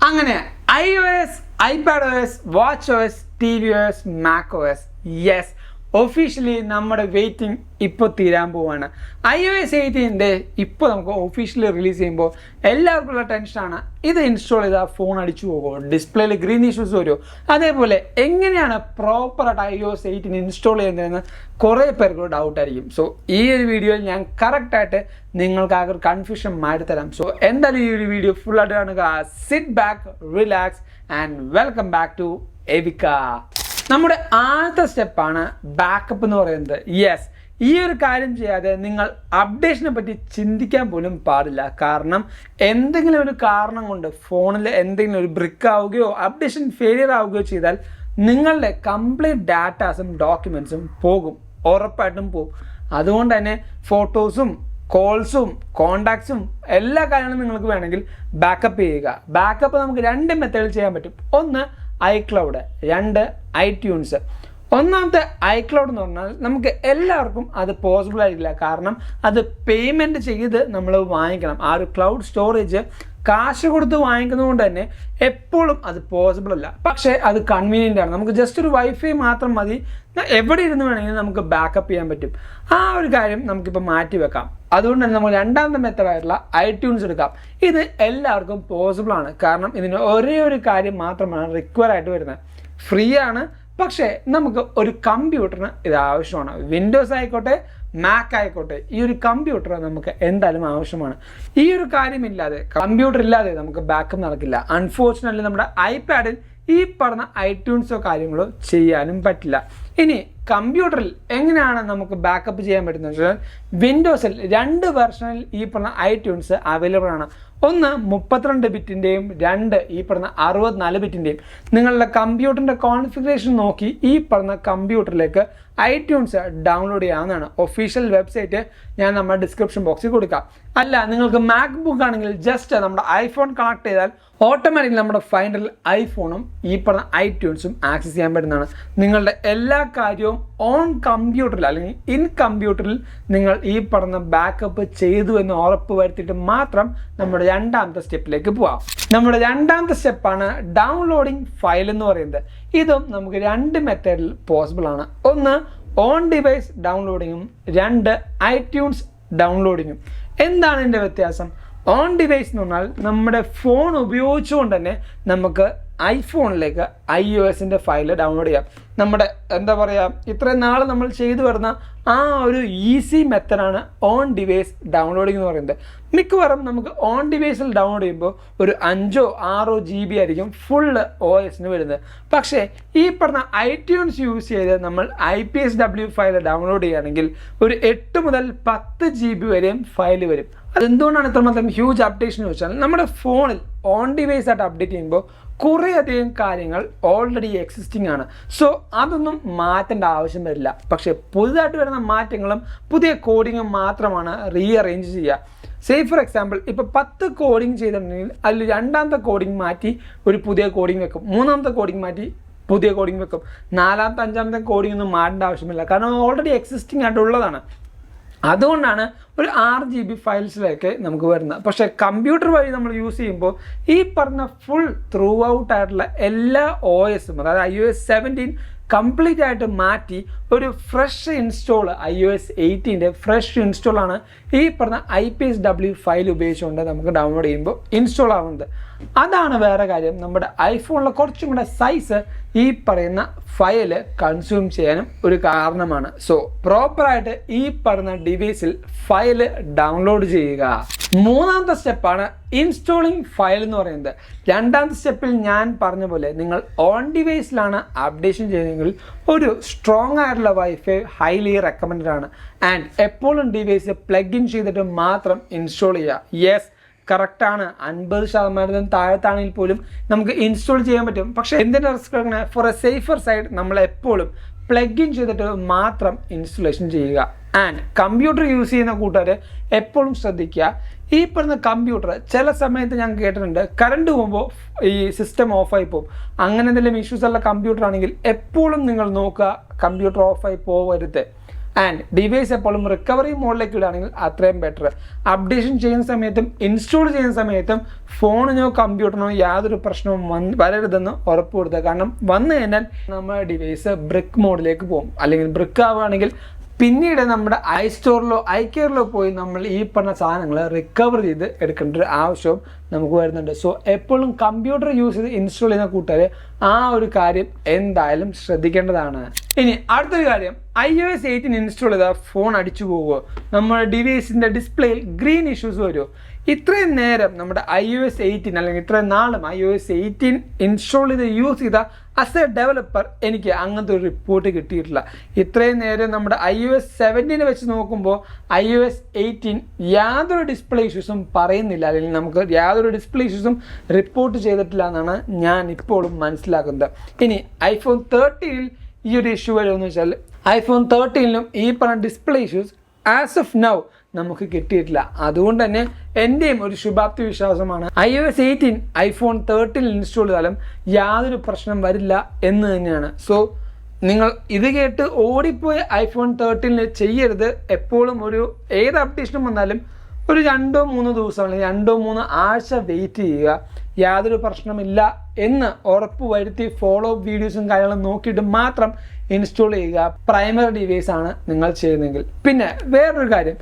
അങ്ങനെ iOS, iPadOS, watchOS, tvOS, macOS, yes officially നമ്മുടെ waiting ഇപ്പോൾ തീരാൻ പോവാണ്. iOS 18 ഇപ്പോൾ നമുക്ക് ഒഫീഷ്യലി റിലീസ് ചെയ്യുമ്പോൾ എല്ലാവർക്കുള്ള ടെൻഷനാണ്, ഇത് ഇൻസ്റ്റാൾ ചെയ്താൽ ഫോൺ അടിച്ചു പോകുമോ, ഡിസ്പ്ലേയിൽ ഗ്രീൻ ഇഷ്യൂസ് വരുമോ, അതേപോലെ എങ്ങനെയാണ് പ്രോപ്പറായിട്ട് iOS 18 ഇൻസ്റ്റാൾ ചെയ്യുന്നതെന്ന് കുറേ പേർക്ക് ഡൗട്ടായിരിക്കും. സോ ഈ ഒരു വീഡിയോയിൽ ഞാൻ കറക്റ്റായിട്ട് നിങ്ങൾക്ക് ആ ഒരു കൺഫ്യൂഷൻ മാറ്റിത്തരാം. സോ എന്തായാലും ഈ ഒരു വീഡിയോ ഫുള്ളായിട്ട് കാണുക. Sit back, relax and welcome back to എവിക്ക. നമ്മുടെ ആദ്യത്തെ സ്റ്റെപ്പാണ് ബാക്കപ്പ് എന്ന് പറയുന്നത്. യെസ്, ഈ ഒരു കാര്യം ചെയ്യാതെ നിങ്ങൾ അപ്ഡേഷനെ പറ്റി ചിന്തിക്കാൻ പോലും പാടില്ല. കാരണം എന്തെങ്കിലും ഒരു കാരണം കൊണ്ട് ഫോണിൽ എന്തെങ്കിലും ഒരു ബ്രിക്ക് ആവുകയോ അപ്ഡേഷൻ ഫെയിലിയർ ആവുകയോ ചെയ്താൽ നിങ്ങളുടെ കംപ്ലീറ്റ് ഡാറ്റാസും ഡോക്യുമെൻറ്റ്സും പോകും, ഉറപ്പായിട്ടും പോകും. അതുകൊണ്ട് തന്നെ ഫോട്ടോസും കോൾസും കോണ്ടാക്ട്സും എല്ലാ കാര്യങ്ങളും നിങ്ങൾക്ക് വേണമെങ്കിൽ ബാക്കപ്പ് ചെയ്യുക. ബാക്കപ്പ് നമുക്ക് രണ്ട് മെത്തേഡിൽ ചെയ്യാൻ പറ്റും. ഒന്ന് ഐക്ലൗഡ്, രണ്ട് iTunes. ഒന്നാമത്തെ ഐക്ലൗഡ് എന്ന് പറഞ്ഞാൽ നമുക്ക് എല്ലാവർക്കും അത് പോസിബിൾ ആയിരിക്കില്ല. കാരണം അത് പേയ്മെൻറ്റ് ചെയ്ത് നമ്മൾ വാങ്ങിക്കണം. ആ ഒരു ക്ലൗഡ് സ്റ്റോറേജ് കാശ് കൊടുത്ത് വാങ്ങിക്കുന്നത് കൊണ്ട് തന്നെ എപ്പോഴും അത് പോസിബിൾ അല്ല. പക്ഷേ അത് കൺവീനിയൻ്റ് ആണ്. നമുക്ക് ജസ്റ്റ് ഒരു വൈഫൈ മാത്രം മതി, എവിടെ ഇരുന്ന് വേണമെങ്കിലും നമുക്ക് ബാക്കപ്പ് ചെയ്യാൻ പറ്റും. ആ ഒരു കാര്യം നമുക്കിപ്പോൾ മാറ്റി വെക്കാം. അതുകൊണ്ട് തന്നെ നമ്മൾ രണ്ടാമത്തെ മെത്തേഡായിട്ടുള്ള iTunes എടുക്കാം. ഇത് എല്ലാവർക്കും പോസിബിൾ ആണ്. കാരണം ഇതിന് ഒരേ ഒരു കാര്യം മാത്രമാണ് റിക്വയർ ആയിട്ട് വരുന്നത്. ഫ്രീ ആണ്, പക്ഷേ നമുക്ക് ഒരു കമ്പ്യൂട്ടറിന് ഇത് ആവശ്യമാണ്. വിൻഡോസ് ആയിക്കോട്ടെ, മാക് ആയിക്കോട്ടെ, ഈ ഒരു കമ്പ്യൂട്ടർ നമുക്ക് എന്തായാലും ആവശ്യമാണ്. ഈ ഒരു കാര്യമില്ലാതെ, കമ്പ്യൂട്ടർ ഇല്ലാതെ നമുക്ക് ബാക്കപ്പ് നടക്കില്ല. അൺഫോർച്ചുനേറ്റ്ലി നമ്മുടെ ഐപാഡിൽ ഈ പറഞ്ഞ iTunesോ കാര്യങ്ങളോ ചെയ്യാനും പറ്റില്ല. ഇനി കമ്പ്യൂട്ടറിൽ എങ്ങനെയാണ് നമുക്ക് ബാക്കപ്പ് ചെയ്യാൻ പറ്റുന്നത് വെച്ചാൽ വിൻഡോസിൽ രണ്ട് വെർഷനിൽ ഈ പറഞ്ഞ iTunes അവൈലബിൾ ആണ്. ഒന്ന് 32 ബിറ്റിൻ്റെയും രണ്ട് ഈ പറഞ്ഞ 64 ബിറ്റിൻ്റെയും. നിങ്ങളുടെ കമ്പ്യൂട്ടറിൻ്റെ കോൺഫിഗറേഷൻ നോക്കി ഈ പറഞ്ഞ കമ്പ്യൂട്ടറിലേക്ക് iTunes ഡൗൺലോഡ് ചെയ്യാവുന്നതാണ്. ഒഫീഷ്യൽ വെബ്സൈറ്റ് ഞാൻ നമ്മുടെ ഡിസ്ക്രിപ്ഷൻ ബോക്സിൽ കൊടുക്കാം. അല്ല, നിങ്ങൾക്ക് മാക് ബുക്ക് ആണെങ്കിൽ ജസ്റ്റ് നമ്മുടെ ഐഫോൺ കണക്ട് ചെയ്താൽ ഓട്ടോമാറ്റിക്കലി നമ്മുടെ ഫൈൻഡിൽ ഐഫോണും ഈ പറഞ്ഞ iTunesഉം ആക്സസ് ചെയ്യാൻ പറ്റുന്നതാണ്. നിങ്ങളുടെ എല്ലാ കാര്യവും ഓൺ കമ്പ്യൂട്ടറിൽ അല്ലെങ്കിൽ ഇൻ കമ്പ്യൂട്ടറിൽ നിങ്ങൾ ഈ പറഞ്ഞ ബാക്കപ്പ് ചെയ്തു എന്ന് ഉറപ്പ് വരുത്തിയിട്ട് മാത്രം നമ്മുടെ രണ്ടാമത്തെ സ്റ്റെപ്പിലേക്ക് പോവാം. നമ്മുടെ രണ്ടാമത്തെ സ്റ്റെപ്പാണ് ഡൗൺലോഡിങ് ഫയൽ എന്ന് പറയുന്നത്. ഇതും നമുക്ക് രണ്ട് മെത്തേഡിൽ പോസിബിൾ ആണ്. ഒന്ന് ഓൺ ഡിവൈസ് ഡൗൺലോഡിങ്ങും, രണ്ട് iTunes ഡൗൺലോഡിങ്ങും. എന്താണ് ഇതിൻ്റെ വ്യത്യാസം? ഓൺ ഡിവൈസ് എന്ന് പറഞ്ഞാൽ നമ്മുടെ ഫോൺ ഉപയോഗിച്ചുകൊണ്ട് തന്നെ നമുക്ക് ഐഫോണിലേക്ക് iOSൻ്റെ ഫയൽ ഡൗൺലോഡ് ചെയ്യാം. നമ്മുടെ എന്താ പറയുക, ഇത്രയും നാൾ നമ്മൾ ചെയ്തു വരുന്ന ആ ഒരു ഈസി മെത്തഡാണ് ഓൺ ഡിവൈസ് ഡൗൺലോഡിംഗ് എന്ന് പറയുന്നത്. മിക്കവാറും നമുക്ക് ഓൺ ഡിവൈസിൽ ഡൗൺലോഡ് ചെയ്യുമ്പോൾ ഒരു 5-6 GB ആയിരിക്കും ഫുള്ള് OSന് വരുന്നത്. പക്ഷേ ഈ പറഞ്ഞ iTunes യൂസ് ചെയ്ത് നമ്മൾ IPSW ഫയൽ ഡൗൺലോഡ് ചെയ്യുകയാണെങ്കിൽ ഒരു 8 മുതൽ 10 GB വരെയും ഫയൽ വരും. അതെന്തുകൊണ്ടാണ് ഇത്രമാത്രം ഹ്യൂജ് അപ്ഡേഷൻ എന്ന് വെച്ചാൽ നമ്മുടെ ഫോണിൽ ഓൺ ഡിവൈസ് ആയിട്ട് അപ്ഡേറ്റ് ചെയ്യുമ്പോൾ കുറേയധികം കാര്യങ്ങൾ ഓൾറെഡി എക്സിസ്റ്റിംഗ് ആണ്. സോ അതൊന്നും മാറ്റേണ്ട ആവശ്യം വരില്ല. പക്ഷേ പുതുതായിട്ട് വരുന്ന മാറ്റങ്ങളും പുതിയ കോഡിങ്ങും മാത്രമാണ് റീഅറേഞ്ച് ചെയ്യുക. സേ ഫോർ എക്സാമ്പിൾ, ഇപ്പോൾ 10 കോഡിങ് ചെയ്തിട്ടുണ്ടെങ്കിൽ അതിൽ രണ്ടാമത്തെ കോഡിങ് മാറ്റി ഒരു പുതിയ കോഡിങ് വെക്കും, മൂന്നാമത്തെ കോഡിങ് മാറ്റി പുതിയ കോഡിങ് വെക്കും, നാലാമത്തെ അഞ്ചാമത്തെ കോഡിങ് ഒന്നും മാറ്റേണ്ട ആവശ്യമില്ല. കാരണം ഓൾറെഡി എക്സിസ്റ്റിംഗ് ആയിട്ടുള്ളതാണ്. അതുകൊണ്ടാണ് ഒരു 6 GB ഫയൽസിലേക്ക് നമുക്ക് വരുന്നത്. പക്ഷേ കമ്പ്യൂട്ടർ വഴി നമ്മൾ യൂസ് ചെയ്യുമ്പോൾ ഈ പറഞ്ഞ ഫുൾ ത്രൂ ഔട്ട് ആയിട്ടുള്ള എല്ലാ OSഉം, അതായത് iOS 17 കംപ്ലീറ്റ് ആയിട്ട് മാറ്റി ഒരു ഫ്രഷ് ഇൻസ്റ്റോൾ, iOS 18 ഫ്രഷ് ഇൻസ്റ്റോളാണ് ഈ പറഞ്ഞ IPSW ഫയൽ ഉപയോഗിച്ചുകൊണ്ട് നമുക്ക് ഡൗൺലോഡ് ചെയ്യുമ്പോൾ ഇൻസ്റ്റോൾ ആവുന്നത്. അതാണ് വേറെ കാര്യം. നമ്മുടെ ഐഫോണിലെ കുറച്ചും കൂടെ സൈസ് ഈ പറയുന്ന ഫയൽ കൺസ്യൂം ചെയ്യാനും ഒരു കാരണമാണ്. സോ പ്രോപ്പറായിട്ട് ഈ പറഞ്ഞ ഡിവൈസിൽ ഫയൽ ഡൗൺലോഡ് ചെയ്യുക. മൂന്നാമത്തെ സ്റ്റെപ്പാണ് ഇൻസ്റ്റോളിംഗ് ഫയൽ എന്ന് പറയുന്നത്. രണ്ടാമത്തെ സ്റ്റെപ്പിൽ ഞാൻ പറഞ്ഞ പോലെ നിങ്ങൾ ഓൺ ഡിവൈസിലാണ് അപ്ഡേഷൻ ചെയ്യുന്നതെങ്കിൽ ഒരു സ്ട്രോങ് ആയിട്ടുള്ള വൈഫൈ ഹൈലി റെക്കമെൻഡഡ് ആണ്. ആൻഡ് എപ്പോഴും ഡിവൈസ് പ്ലഗ് ഇൻ ചെയ്തിട്ട് മാത്രം ഇൻസ്റ്റാൾ ചെയ്യുക. യെസ്, കറക്റ്റാണ്. 50% താഴത്താണെങ്കിൽ പോലും നമുക്ക് ഇൻസ്റ്റാൾ ചെയ്യാൻ പറ്റും. പക്ഷേ എന്തിൻ്റെ റിസ്ക് എടുക്കണേ? ഫോർ എ സേഫർ സൈഡ് നമ്മൾ എപ്പോഴും പ്ലഗ് ഇൻ ചെയ്തിട്ട് മാത്രം ഇൻസ്റ്റലേഷൻ ചെയ്യുക. ആൻഡ് കമ്പ്യൂട്ടർ യൂസ് ചെയ്യുന്ന കൂട്ടുകാർ എപ്പോഴും ശ്രദ്ധിക്കുക, ഈ പറഞ്ഞ കമ്പ്യൂട്ടർ ചില സമയത്ത് ഞാൻ കേട്ടിട്ടുണ്ട് കറണ്ട് പോകുമ്പോൾ ഈ സിസ്റ്റം ഓഫായി പോകും. അങ്ങനെ എന്തെങ്കിലും ഇഷ്യൂസ് ഉള്ള കമ്പ്യൂട്ടർ ആണെങ്കിൽ എപ്പോഴും നിങ്ങൾ നോക്കുക കമ്പ്യൂട്ടർ ഓഫായി പോകരുത്. ആൻഡ് ഡിവൈസ് എപ്പോഴും റിക്കവറി മോഡിലേക്ക് ഇടുകയാണെങ്കിൽ അത്രയും ബെറ്റർ. അപ്ഡേഷൻ ചെയ്യുന്ന സമയത്തും ഇൻസ്റ്റാൾ ചെയ്യുന്ന സമയത്തും ഫോണിനോ കമ്പ്യൂട്ടറിനോ യാതൊരു പ്രശ്നവും വരരുതെന്ന് ഉറപ്പ് കൊടുക്കുക. കാരണം വന്നു കഴിഞ്ഞാൽ നമ്മുടെ ഡിവൈസ് ബ്രിക്ക് മോഡിലേക്ക് പോകും. അല്ലെങ്കിൽ ബ്രിക്ക് ആവുകയാണെങ്കിൽ പിന്നീട് നമ്മുടെ ഐസ്റ്റോറിലോ ഐകെയറിലോ പോയി നമ്മൾ ഈ പറഞ്ഞ സാധനങ്ങൾ റിക്കവർ ചെയ്ത് എടുക്കേണ്ട ഒരു ആവശ്യവും നമുക്ക് വരുന്നുണ്ട്. സോ എപ്പോഴും കമ്പ്യൂട്ടർ യൂസ് ചെയ്ത് ഇൻസ്റ്റാൾ ചെയ്യുന്ന കൂട്ടുകാർ ആ ഒരു കാര്യം എന്തായാലും ശ്രദ്ധിക്കേണ്ടതാണ്. ഇനി അടുത്തൊരു കാര്യം, iOS 18 ഇൻസ്റ്റാൾ ചെയ്താൽ ഫോൺ അടിച്ചു പോകുമോ? നമ്മുടെ ഡിവൈസിൻ്റെ ഡിസ്പ്ലേയിൽ ഗ്രീൻ ഇഷ്യൂസ് വരുമോ? ഇത്രയും നേരം നമ്മുടെ iOS 18 അല്ലെങ്കിൽ ഇത്രയും നാളും iOS 18 ഇൻസ്റ്റാൾ ചെയ്ത് യൂസ് ചെയ്ത ആസ് എ ഡെവലപ്പർ എനിക്ക് അങ്ങനത്തെ ഒരു റിപ്പോർട്ട് കിട്ടിയിട്ടില്ല. ഇത്രയും നേരം നമ്മുടെ iOS 17 വെച്ച് നോക്കുമ്പോൾ iOS 18 യാതൊരു ഡിസ്പ്ലേ ഇഷ്യൂസും പറയുന്നില്ല, അല്ലെങ്കിൽ നമുക്ക് യാതൊരു ഡിസ്പ്ലേ ഇഷ്യൂസും റിപ്പോർട്ട് ചെയ്തിട്ടില്ല എന്നാണ് ഞാൻ ഇപ്പോഴും മനസ്സിലാക്കുന്നത്. ഇനി iPhone 13 ഈ ഒരു ഇഷ്യൂ വരുമെന്ന് വെച്ചാൽ iPhone 13 ഈ പറഞ്ഞ display issues as of now നമുക്ക് കിട്ടിയിട്ടില്ല. അതുകൊണ്ട് തന്നെ എൻ്റെയും ഒരു ശുഭാപ്തി വിശ്വാസമാണ് iOS 18 iPhone 13 ഇൻസ്റ്റാൾ ചെയ്താലും യാതൊരു പ്രശ്നം വരില്ല എന്ന് തന്നെയാണ്. സോ നിങ്ങൾ ഇത് കേട്ട് ഓടിപ്പോയി iPhone 13 ചെയ്യരുത്. എപ്പോഴും ഒരു ഏത് അപ്ഡേഷനും വന്നാലും ഒരു 2-3 ദിവസം അല്ലെങ്കിൽ 2-3 ആഴ്ച വെയിറ്റ് ചെയ്യുക. യാതൊരു പ്രശ്നമില്ല എന്ന് ഉറപ്പ് വരുത്തി ഫോളോ അപ്പ് വീഡിയോസും കാര്യങ്ങളും നോക്കിയിട്ട് മാത്രം ഇൻസ്റ്റാൾ ചെയ്യുക. പ്രൈമറി ഡിവൈസ് ആണ് നിങ്ങൾ ചെയ്യുന്നതെങ്കിൽ. പിന്നെ വേറൊരു കാര്യം,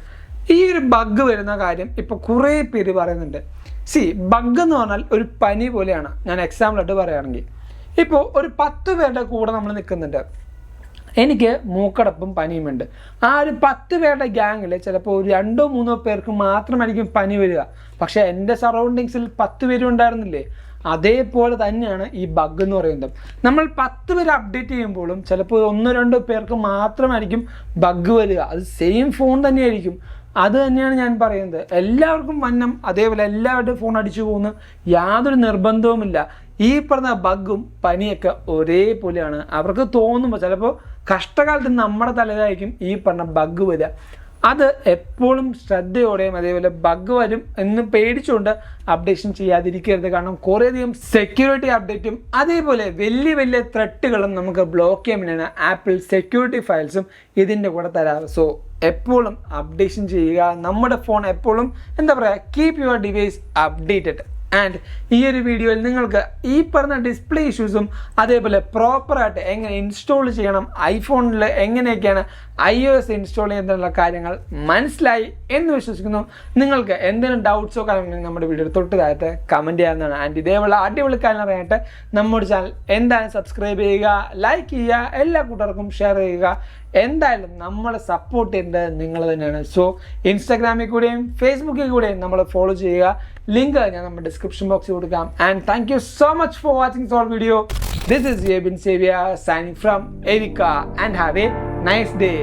ഈ ഒരു ബഗ് വരുന്ന കാര്യം ഇപ്പോൾ കുറേ പേര് പറയുന്നുണ്ട്. ബഗ് എന്ന് പറഞ്ഞാൽ ഒരു പനി പോലെയാണ്. ഞാൻ എക്സാമ്പിളായിട്ട് പറയുകയാണെങ്കിൽ ഇപ്പോൾ ഒരു 10 പേരുടെ കൂടെ നമ്മൾ നിൽക്കുന്നുണ്ട്. എനിക്ക് മൂക്കടപ്പും പനിയുമുണ്ട്. ആ ഒരു 10 പേരുടെ ഗ്യാങ്ങിൽ ചിലപ്പോൾ ഒരു 2-3 പേർക്ക് മാത്രമായിരിക്കും പനി വരിക. പക്ഷേ എൻ്റെ സറൗണ്ടിങ്സിൽ 10 പേരും ഉണ്ടായിരുന്നില്ലേ? അതേപോലെ തന്നെയാണ് ഈ ബഗ് എന്ന് പറയുന്നത്. നമ്മൾ 10 പേര് അപ്ഡേറ്റ് ചെയ്യുമ്പോഴും ചിലപ്പോൾ 1-2 പേർക്ക് മാത്രമായിരിക്കും ബഗ് വരിക. അത് സെയിം ഫോൺ തന്നെയായിരിക്കും. അത് തന്നെയാണ് ഞാൻ പറയുന്നത്. എല്ലാവർക്കും വന്നം അതേപോലെ എല്ലാവരുടെയും ഫോൺ അടിച്ചു പോകുന്നു, യാതൊരു നിർബന്ധവുമില്ല. ഈ പറഞ്ഞ ബഗ്ഗും പനിയൊക്കെ ഒരേപോലെയാണ്. അവർക്ക് തോന്നുമ്പോൾ ചിലപ്പോൾ കഷ്ടകാലത്ത് നമ്മുടെ തലയിലായിരിക്കും ഈ പറഞ്ഞ ബഗ് വരിക. അത് എപ്പോഴും ശ്രദ്ധയോടെയും അതേപോലെ ബഗ് വരും എന്ന് പേടിച്ചുകൊണ്ട് അപ്ഡേഷൻ ചെയ്യാതിരിക്കരുത്. കാരണം കുറേയധികം സെക്യൂരിറ്റി അപ്ഡേറ്റും അതേപോലെ വലിയ വലിയ ത്രെട്ടുകളും നമുക്ക് ബ്ലോക്ക് ചെയ്യാൻ വേണ്ടിയാണ് ആപ്പിൾ സെക്യൂരിറ്റി ഫയൽസും ഇതിൻ്റെ കൂടെ തരാറ്. സോ എപ്പോഴും അപ്ഡേഷൻ ചെയ്യുക. നമ്മുടെ ഫോൺ എപ്പോഴും എന്താ പറയുക, keep your device updated. And ഈ ഒരു വീഡിയോയിൽ നിങ്ങൾക്ക് ഈ പറഞ്ഞ ഡിസ്പ്ലേ ഇഷ്യൂസും അതേപോലെ പ്രോപ്പറായിട്ട് എങ്ങനെ ഇൻസ്റ്റാൾ ചെയ്യണം, ഐഫോണിൽ എങ്ങനെയൊക്കെയാണ് iOS ഇൻസ്റ്റാൾ ചെയ്യുന്നതിനുള്ള കാര്യങ്ങൾ മനസ്സിലായി എന്ന് വിശ്വസിക്കുന്നു. നിങ്ങൾക്ക് എന്തെങ്കിലും ഡൗട്ട്സോ കാര്യങ്ങളോ നമ്മുടെ വീഡിയോ തൊട്ട് താഴത്ത് കമൻറ്റ് ചെയ്യാവുന്നതാണ്. ആൻഡ് ഇതേപോലെ അടിപൊളി കാര്യം അറിയാനായിട്ട് നമ്മുടെ ചാനൽ എന്തായാലും സബ്സ്ക്രൈബ് ചെയ്യുക, ലൈക്ക് ചെയ്യുക, എല്ലാ കൂട്ടർക്കും ഷെയർ ചെയ്യുക. എന്തായാലും നമ്മളെ സപ്പോർട്ട് ചെയ്യേണ്ടത് നിങ്ങൾ തന്നെയാണ്. സോ ഇൻസ്റ്റാഗ്രാമിൽ കൂടെയും ഫേസ്ബുക്കിൽ കൂടെയും നമ്മൾ ഫോളോ ചെയ്യുക. ലിങ്ക് ഞാൻ നമ്മുടെ ഡിസ്ക്രിപ്ഷൻ ബോക്സിൽ കൊടുക്കാം. And thank you so much for watching this video. This is Yebin Xavier signing from Erica and have a nice day.